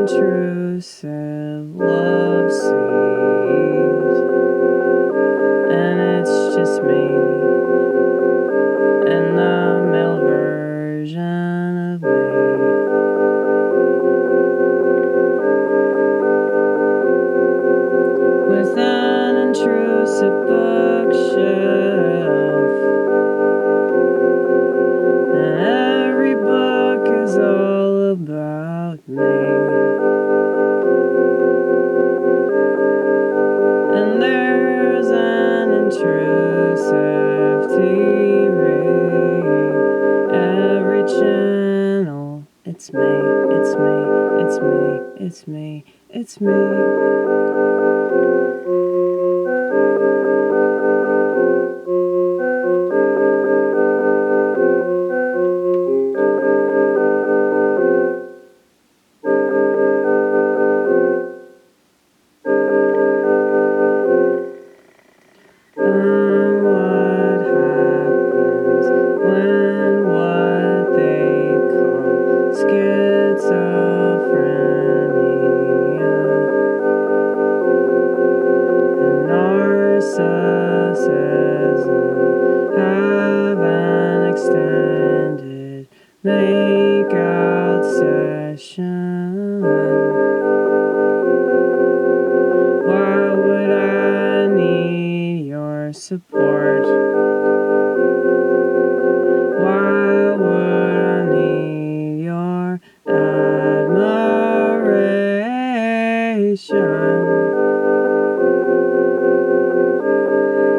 intrusive love seat, and it's just me and the male version of me. With an intrusive bookshelf, and every book is all about me. And there's an intrusive TV, every channel. It's me, it's me, it's me, it's me, it's me. Narcissism have an extended make-out session. Why would I need your support? Why would I need your admiration?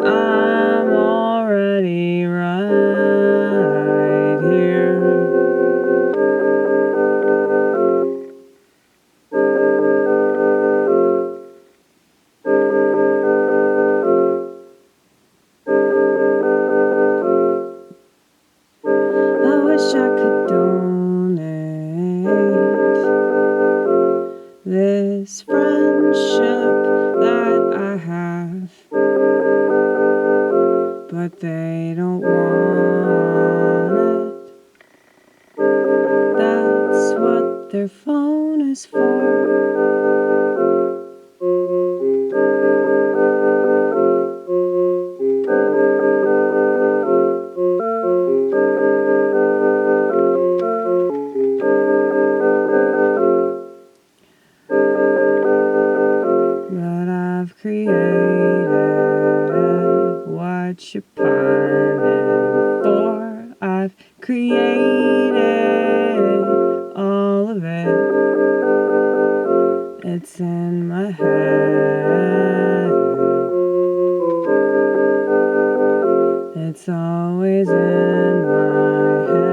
I'm already right here. I wish I could donate this friendship that I have, but they don't want it. That's what their phone is for. But I've created what you're pining for. I've created all of it. It's in my head. It's always in my head.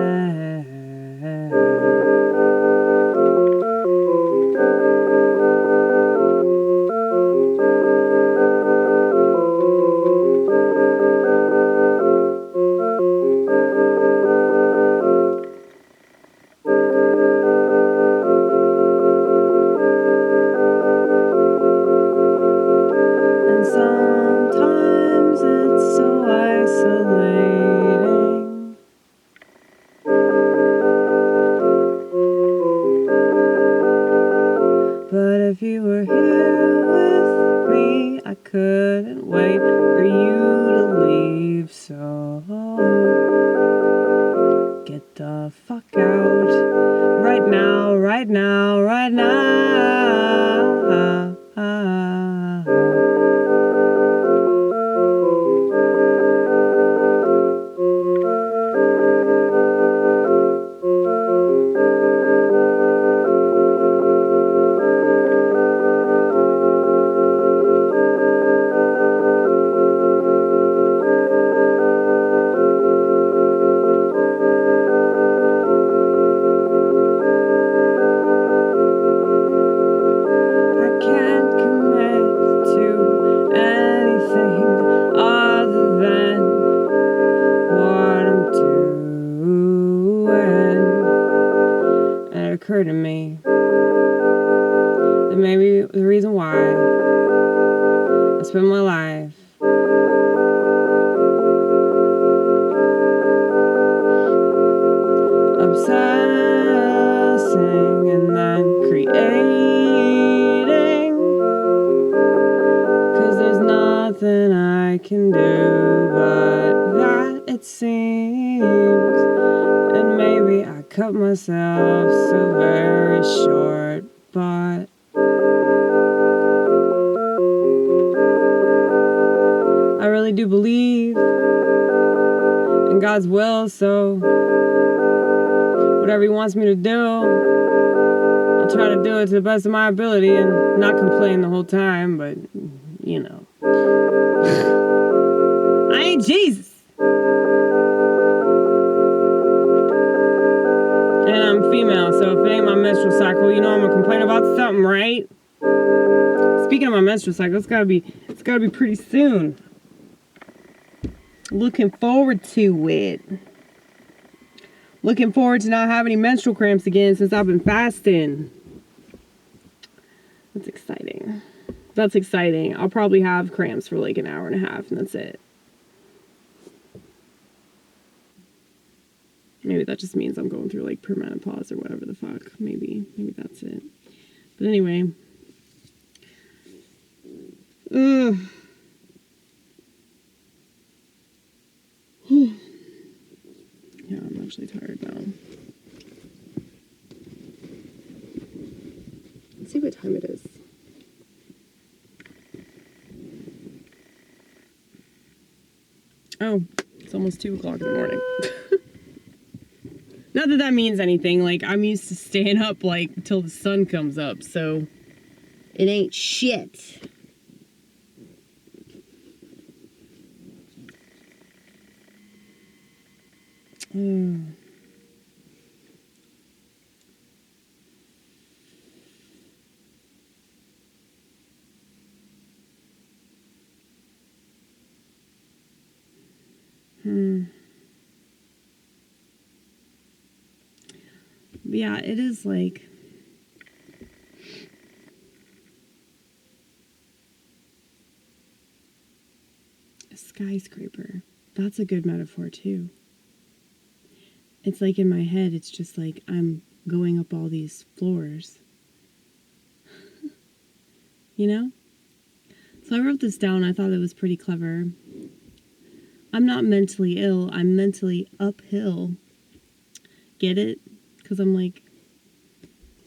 And sometimes it's so isolating. But if you were here with me, I couldn't wait for you to leave. So get the fuck out right now, right now, right now. the reason why I spend my life obsessing and then creating, 'cause there's nothing I can do but that, it seems. And maybe I cut myself so very short, but I really do believe in God's will, so whatever He wants me to do, I'll try to do it to the best of my ability and not complain the whole time, but, you know. I ain't Jesus. And I'm female, so if it ain't my menstrual cycle, you know I'm gonna complain about something, right? Speaking of my menstrual cycle, it's gotta be pretty soon. Looking forward to it. Looking forward to not having any menstrual cramps again since I've been fasting. That's exciting. That's exciting. I'll probably have cramps for like an hour and a half and that's it. Maybe that just means I'm going through like perimenopause or whatever the fuck. Maybe that's it. But anyway. Ugh. Yeah, I'm actually tired now. Let's see what time it is. Oh, it's almost 2 o'clock in the morning. Not that that means anything. Like, I'm used to staying up, like, till the sun comes up, so it ain't shit. Yeah, it is like a skyscraper. That's a good metaphor too. It's like in my head, it's just like I'm going up all these floors. You know? So I wrote this down. I thought it was pretty clever. I'm not mentally ill. I'm mentally uphill. Get it? Because I'm like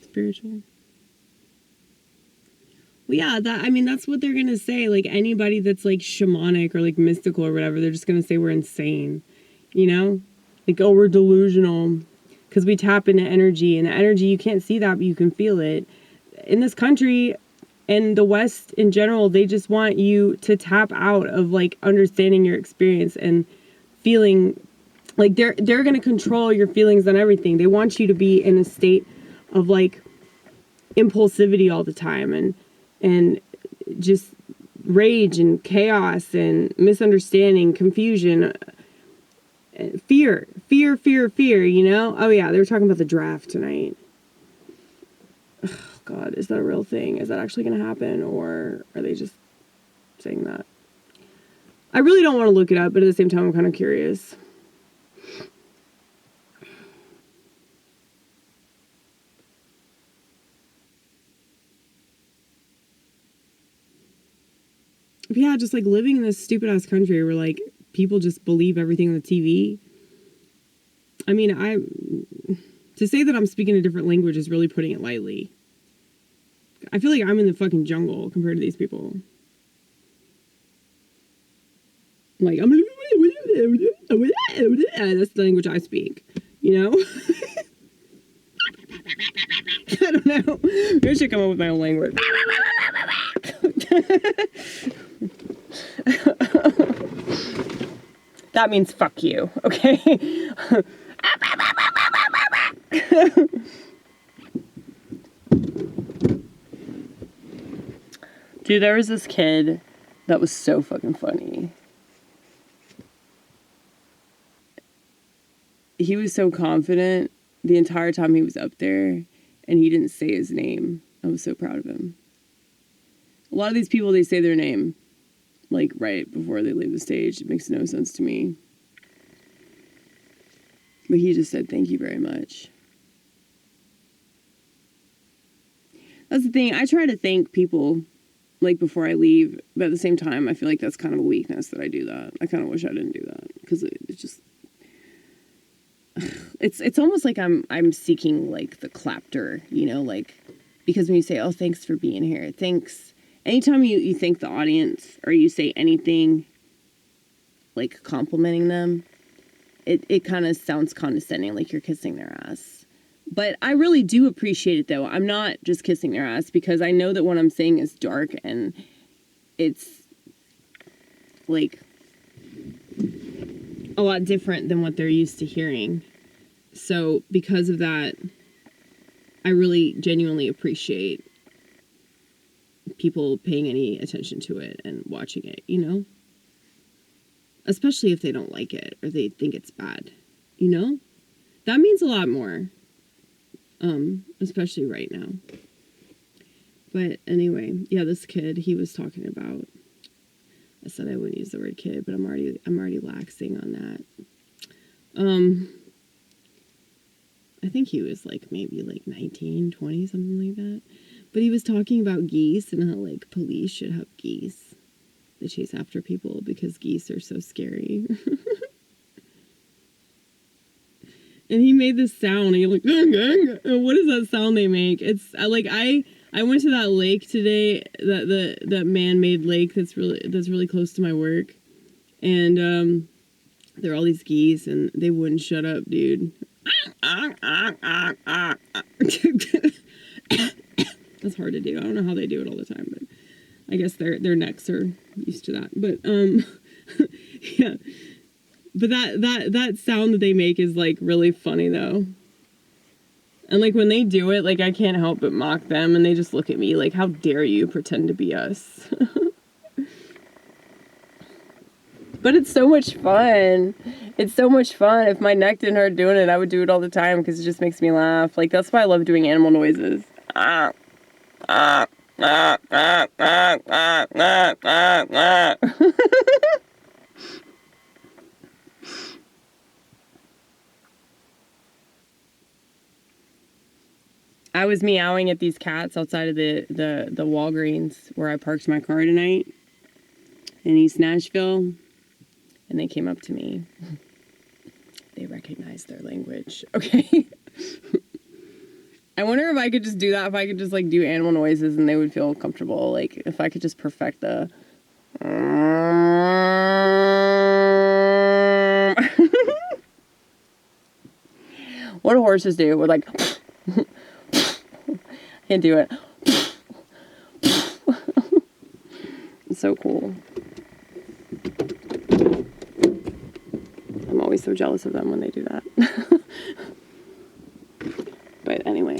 spiritual. Well, yeah, that's what they're going to say. Like anybody that's like shamanic or like mystical or whatever, they're just going to say we're insane. You know? Like, oh, we're delusional because we tap into energy, and the energy, you can't see that, but you can feel it. In this country and the West in general, they just want you to tap out of like understanding your experience and feeling like they're going to control your feelings and everything. They want you to be in a state of like impulsivity all the time and just rage and chaos and misunderstanding, confusion, fear, you know? Oh yeah, they were talking about the draft tonight. Oh, God, is that a real thing? Is that actually going to happen? Or are they just saying that? I really don't want to look it up, but at the same time, I'm kind of curious. But yeah, just like living in this stupid ass country where like people just believe everything on the TV. I mean, to say that I'm speaking a different language is really putting it lightly. I feel like I'm in the fucking jungle compared to these people. Like, that's the language I speak, you know? I don't know. Maybe I should come up with my own language. That means fuck you, okay? Dude, there was this kid that was so fucking funny. He was so confident the entire time he was up there, and he didn't say his name. I was so proud of him. A lot of these people, they say their name, like, right before they leave the stage. It makes no sense to me. But he just said, thank you very much. That's the thing. I try to thank people, like, before I leave. But at the same time, I feel like that's kind of a weakness that I do that. I kind of wish I didn't do that. Because it's just... It's almost like I'm seeking, like, the clapter, you know? Like, because when you say, oh, thanks for being here. Thanks. Anytime you thank the audience or you say anything, like, complimenting them, it kind of sounds condescending, like you're kissing their ass. But I really do appreciate it, though. I'm not just kissing their ass, because I know that what I'm saying is dark, and it's, like, a lot different than what they're used to hearing. So, because of that, I really genuinely appreciate people paying any attention to it and watching it, you know? Especially if they don't like it or they think it's bad, you know? That means a lot more. Especially right now. But anyway, yeah, this kid, he was talking about, I said I wouldn't use the word kid, but I'm already laxing on that. I think he was like maybe like 19, 20, something like that. But he was talking about geese and how, like, police should have geese that chase after people because geese are so scary. And he made this sound, and you're like, what is that sound they make? It's like, I went to that lake today, that man-made lake that's really close to my work, and there are all these geese, and they wouldn't shut up, dude. That's hard to do. I don't know how they do it all the time, but I guess their necks are used to that. But yeah. But that sound that they make is, like, really funny, though. And, like, when they do it, like, I can't help but mock them, and they just look at me like, how dare you pretend to be us? But it's so much fun. It's so much fun. If my neck didn't hurt doing it, I would do it all the time, because it just makes me laugh. Like, that's why I love doing animal noises. I was meowing at these cats outside of the Walgreens where I parked my car tonight in East Nashville, and they came up to me. They recognized their language. Okay. I wonder if I could just do that, if I could just, like, do animal noises and they would feel comfortable. Like, if I could just perfect the... What do horses do? We're like... Can't do it. It's so cool. I'm always so jealous of them when they do that. But anyway.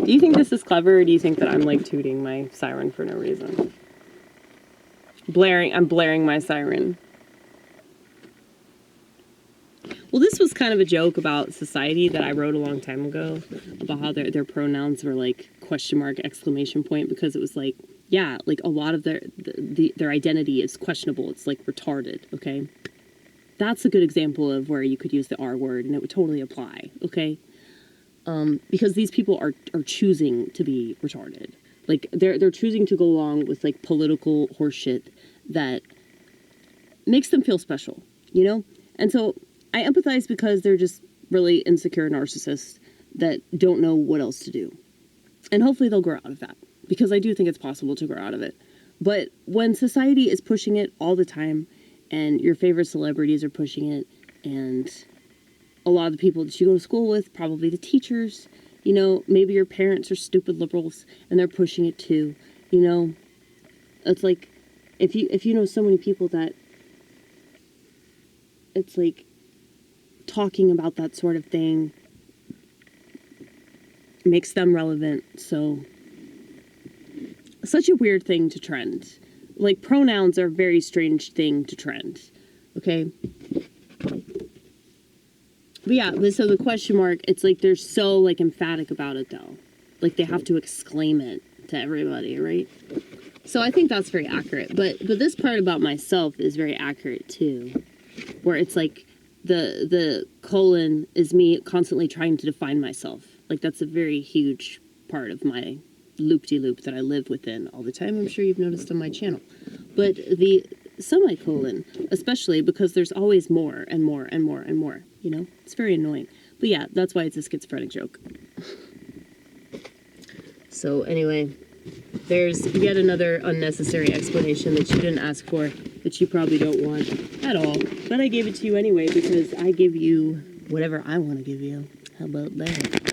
Do you think this is clever, or do you think that I'm, like, tooting my siren for no reason? I'm blaring my siren. Well, this was kind of a joke about society that I wrote a long time ago, about how their pronouns were, like, question mark, exclamation point, because it was like, yeah, like, a lot of their identity is questionable. It's, like, retarded, okay? That's a good example of where you could use the R word and it would totally apply, okay? Because these people are choosing to be retarded. Like, they're choosing to go along with, like, political horseshit that makes them feel special, you know? And so I empathize, because they're just really insecure narcissists that don't know what else to do. And hopefully they'll grow out of that, because I do think it's possible to grow out of it. But when society is pushing it all the time, and your favorite celebrities are pushing it, and a lot of the people that you go to school with, probably the teachers, you know, maybe your parents are stupid liberals and they're pushing it too, you know. It's like, if you know so many people that it's like talking about that sort of thing makes them relevant. So, such a weird thing to trend. Like, pronouns are a very strange thing to trend. Okay? But yeah, so the question mark, it's like they're so, like, emphatic about it, though. Like, they have to exclaim it to everybody, right? So I think that's very accurate. But this part about myself is very accurate, too, where it's like the colon is me constantly trying to define myself. Like, that's a very huge part of my loop-de-loop that I live within all the time. I'm sure you've noticed on my channel. But the semicolon, especially, because there's always more and more and more and more, you know? It's very annoying. But yeah, that's why it's a schizophrenic joke. So anyway, there's yet another unnecessary explanation that you didn't ask for, that you probably don't want at all. But I gave it to you anyway because I give you whatever I want to give you. How about that?